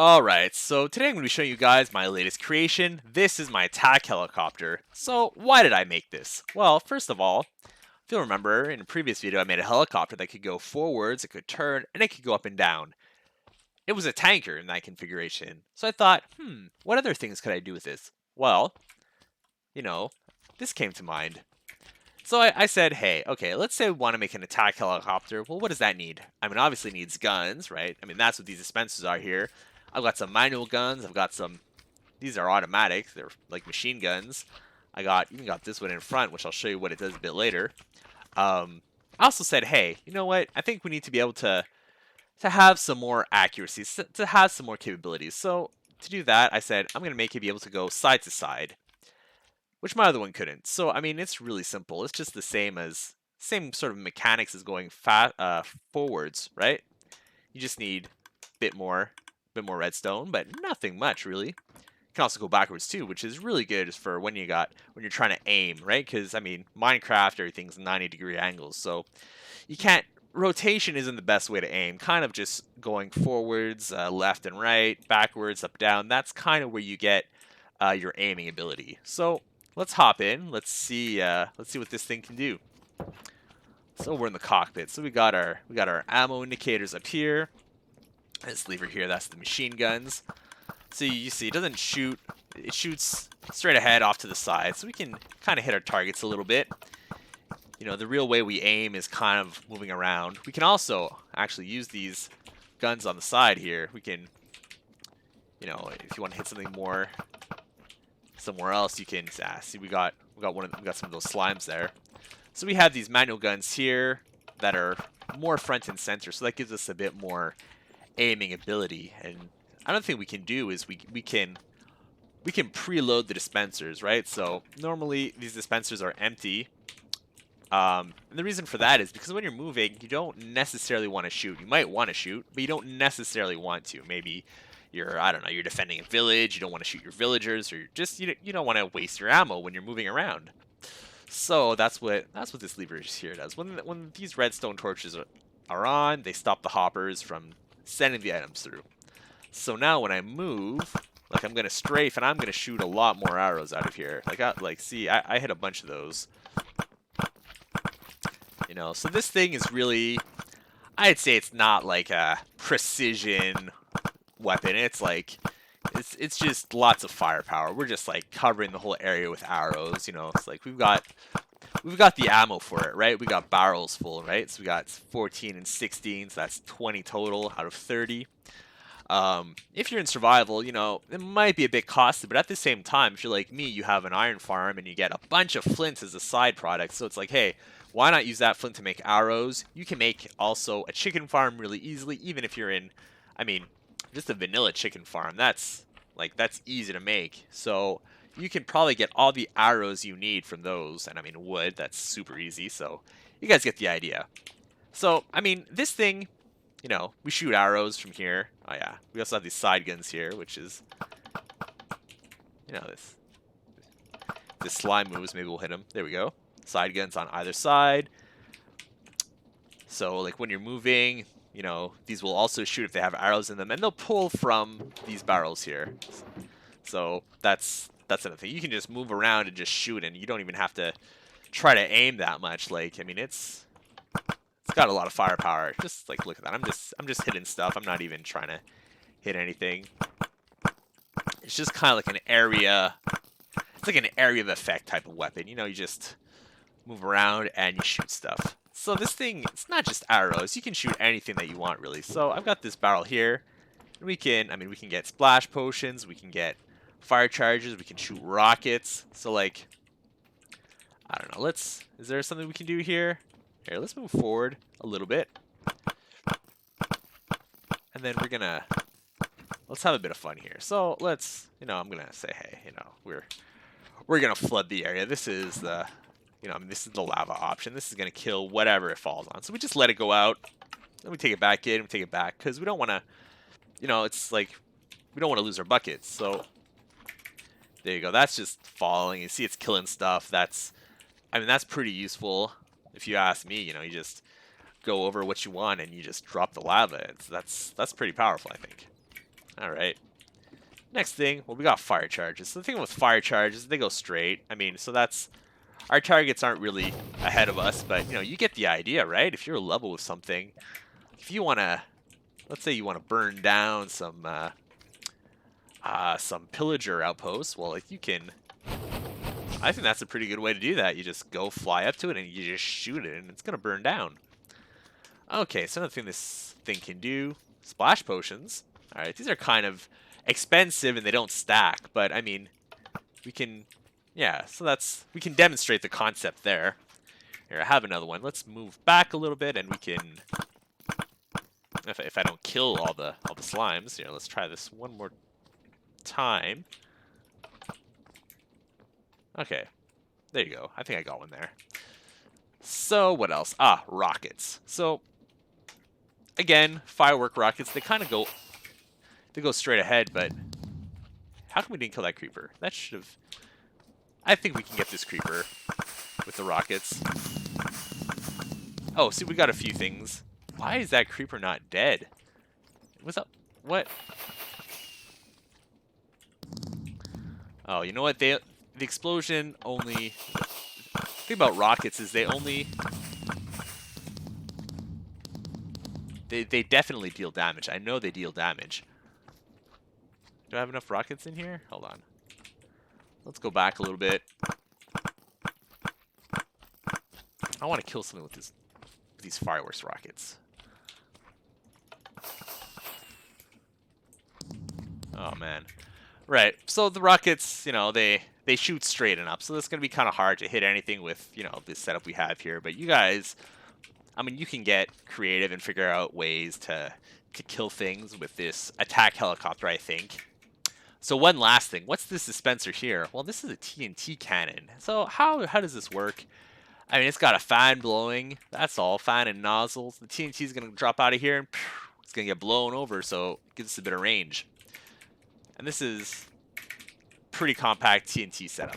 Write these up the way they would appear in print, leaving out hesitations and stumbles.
Alright, so today I'm going to be showing you guys my latest creation. This is my attack helicopter. So why did I make this? Well, first of all, if you'll remember, in a previous video I made a helicopter that could go forwards, it could turn, and it could go up and down. It was a tanker in that configuration. So I thought, what other things could I do with this? Well, you know, this came to mind. So I said, hey, okay, let's say we want to make an attack helicopter. Well, what does that need? I mean, obviously it needs guns, right? I mean, that's what these dispensers are here. I've got some manual guns. I've got some, these are automatic. They're like machine guns. Even got this one in front, which I'll show you what it does a bit later. I also said, hey, you know what? I think we need to be able to have some more accuracy, to have some more capabilities. So to do that, I said, I'm going to make it be able to go side to side, which my other one couldn't. So, I mean, it's really simple. It's just the same sort of mechanics as going forwards, right? You just need a bit more redstone, but nothing much really. You can also go backwards too, which is really good for when you're trying to aim, right? Because I mean, Minecraft, everything's 90-degree angles, so you can't. Rotation isn't the best way to aim. Kind of just going forwards, left and right, backwards, up, down. That's kind of where you get your aiming ability. So let's hop in. Let's see what this thing can do. So we're in the cockpit. So we got our ammo indicators up here. This lever here, that's the machine guns. So you see it doesn't shoot, it shoots straight ahead off to the side, so we can kind of hit our targets a little bit. You know, the real way we aim is kind of moving around. We can also actually use these guns on the side here. We can, you know, if you want to hit something more somewhere else, you can see we got some of those slimes there. So we have these manual guns here that are more front and center, so that gives us a bit more aiming ability. And another thing we can do is we can preload the dispensers, right? So normally these dispensers are empty. And the reason for that is because when you're moving, you don't necessarily want to shoot. You might want to shoot, but you don't necessarily want to. Maybe I don't know, you're defending a village, you don't want to shoot your villagers, or just you don't want to waste your ammo when you're moving around. So that's what this lever here does. When these redstone torches are on, they stop the hoppers from sending the items through. So now when I move, like I'm gonna strafe and I'm gonna shoot a lot more arrows out of here. See, I hit a bunch of those. You know, so this thing is really, I'd say it's not like a precision weapon. It's like, it's just lots of firepower. We're just like covering the whole area with arrows. You know, it's like we've got the ammo for it, right? We got barrels full, right? So we got 14 and 16, so that's 20 total out of 30. If you're in survival, you know, it might be a bit costly, but at the same time, if you're like me, you have an iron farm and you get a bunch of flints as a side product. So it's like, hey, why not use that flint to make arrows? You can make also a chicken farm really easily, even if you're in, I mean, just a vanilla chicken farm. That's easy to make. So you can probably get all the arrows you need from those. And I mean, wood, that's super easy. So you guys get the idea. So, I mean, this thing, you know, we shoot arrows from here. Oh yeah, we also have these side guns here, which is, you know, this slime moves, maybe we'll hit him. There we go. Side guns on either side. So like when you're moving, you know, these will also shoot if they have arrows in them, and they'll pull from these barrels here. So that's another thing. You can just move around and just shoot, and you don't even have to try to aim that much. Like, I mean, it's got a lot of firepower. Just like look at that. I'm just hitting stuff. I'm not even trying to hit anything. It's just kind of like an area. It's like an area of effect type of weapon. You know, you just move around and you shoot stuff. So this thing, it's not just arrows. You can shoot anything that you want, really. So I've got this barrel here. And we can get splash potions. We can get fire charges. We can shoot rockets. So like, I don't know. Is there something we can do here? Here, let's move forward a little bit. And then let's have a bit of fun here. So you know, I'm gonna say, hey, you know, we're gonna flood the area. This is the, you know, I mean, this is the lava option. This is gonna kill whatever it falls on. So we just let it go out. Then we take it back in, we take it back, because we don't want to, you know, it's like, we don't want to lose our buckets. So there you go. That's just falling. You see it's killing stuff. I mean, that's pretty useful. If you ask me, you know, you just go over what you want and you just drop the lava. That's pretty powerful, I think. All right. Next thing, well, we got fire charges. So the thing with fire charges, they go straight. I mean, so that's our targets aren't really ahead of us, but you know, you get the idea, right? If you're level with something, if you want to, let's say you want to burn down some pillager outposts, well, if you can, I think that's a pretty good way to do that. You just go fly up to it and you just shoot it, and it's gonna burn down. Okay, so another thing this thing can do, splash potions. All right, these are kind of expensive and they don't stack, but I mean, we can, yeah, so we can demonstrate the concept there. Here, I have another one. Let's move back a little bit and we can, if I don't kill all the slimes, here, let's try this one more time. Okay, there you go. I think I got one there. So what else? Ah, rockets. So again, firework rockets, they kind of go, they go straight ahead, but how come we didn't kill that creeper? That should have, I think we can get this creeper with the rockets. Oh, see, we got a few things. Why is that creeper not dead? What's up? What? Oh, you know what? The explosion only, the thing about rockets is they definitely deal damage. I know they deal damage. Do I have enough rockets in here? Hold on. Let's go back a little bit. I want to kill something with these fireworks rockets. Oh man. Right. So the rockets, you know, they shoot straight and up. So it's going to be kind of hard to hit anything with, you know, this setup we have here. But you guys, I mean, you can get creative and figure out ways to kill things with this attack helicopter, I think. So one last thing, what's this dispenser here? Well, this is a TNT cannon. So how does this work? I mean, it's got a fan blowing. That's all, fan and nozzles. The TNT is going to drop out of here and it's going to get blown over, so it gives us a bit of range. And this is pretty compact TNT setup.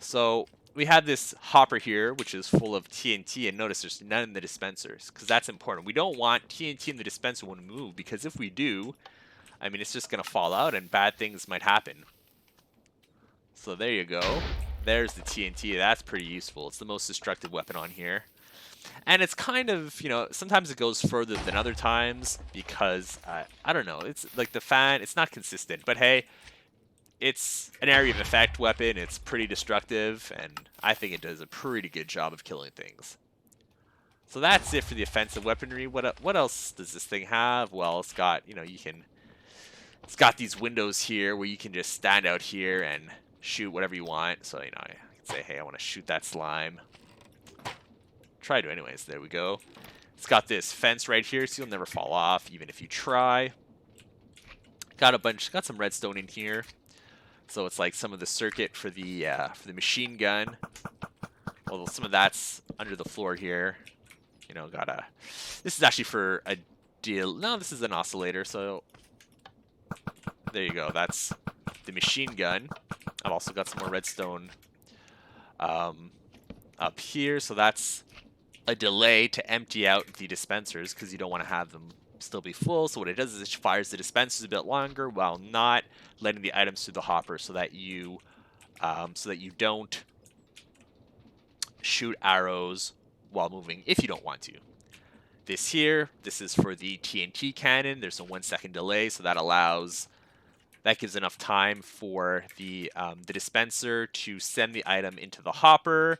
So we have this hopper here, which is full of TNT, and notice there's none in the dispensers, because that's important. We don't want TNT in the dispenser when we move, because if we do, I mean, it's just going to fall out and bad things might happen. So there you go. There's the TNT. That's pretty useful. It's the most destructive weapon on here. And it's kind of, you know, sometimes it goes further than other times because, I don't know, it's like the fan, it's not consistent. But hey, it's an area of effect weapon. It's pretty destructive, and I think it does a pretty good job of killing things. So that's it for the offensive weaponry. What else does this thing have? Well, it's got, you know, it's got these windows here where you can just stand out here and shoot whatever you want. So, you know, I can say, hey, I want to shoot that slime. Try to anyways. There we go. It's got this fence right here, so you'll never fall off, even if you try. Got some redstone in here. So it's like some of the circuit for the machine gun. Although some of that's under the floor here. You know, this is actually for a deal. No, this is an oscillator, so there you go. That's the machine gun. I've also got some more redstone up here, so that's a delay to empty out the dispensers because you don't want to have them still be full. So what it does is it fires the dispensers a bit longer while not letting the items through the hopper, so that you don't shoot arrows while moving if you don't want to. This is for the TNT cannon. There's a 1 second delay, so that gives enough time for the dispenser to send the item into the hopper.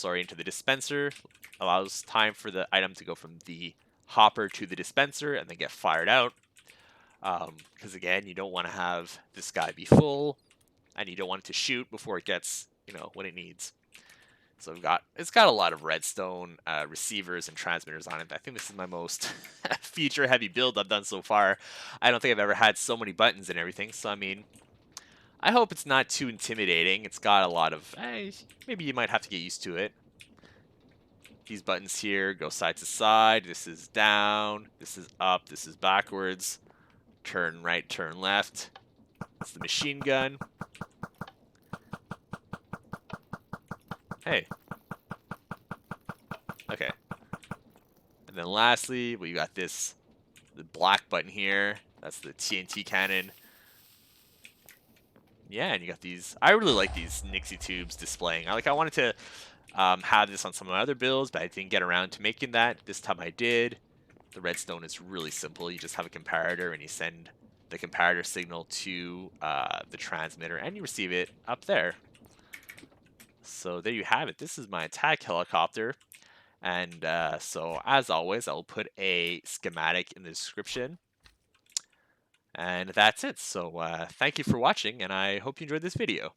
Into the dispenser. Allows time for the item to go from the hopper to the dispenser and then get fired out. Because again, you don't want to have this guy be full, and you don't want it to shoot before it gets, you know, what it needs. So it's got a lot of redstone receivers and transmitters on it. I think this is my most feature-heavy build I've done so far. I don't think I've ever had so many buttons and everything. So I mean, I hope it's not too intimidating. It's got a lot of, maybe you might have to get used to it. These buttons here go side to side. This is down. This is up. This is backwards. Turn right, turn left. It's the machine gun. Hey. Okay. And then lastly, we got the black button here. That's the TNT Cannon. Yeah, and you got these. I really like these Nixie tubes displaying. I wanted to have this on some of my other builds, but I didn't get around to making that. This time I did. The redstone is really simple. You just have a comparator and you send the comparator signal to the transmitter and you receive it up there. So there you have it. This is my attack helicopter. And so as always, I'll put a schematic in the description. And that's it. So thank you for watching and I hope you enjoyed this video.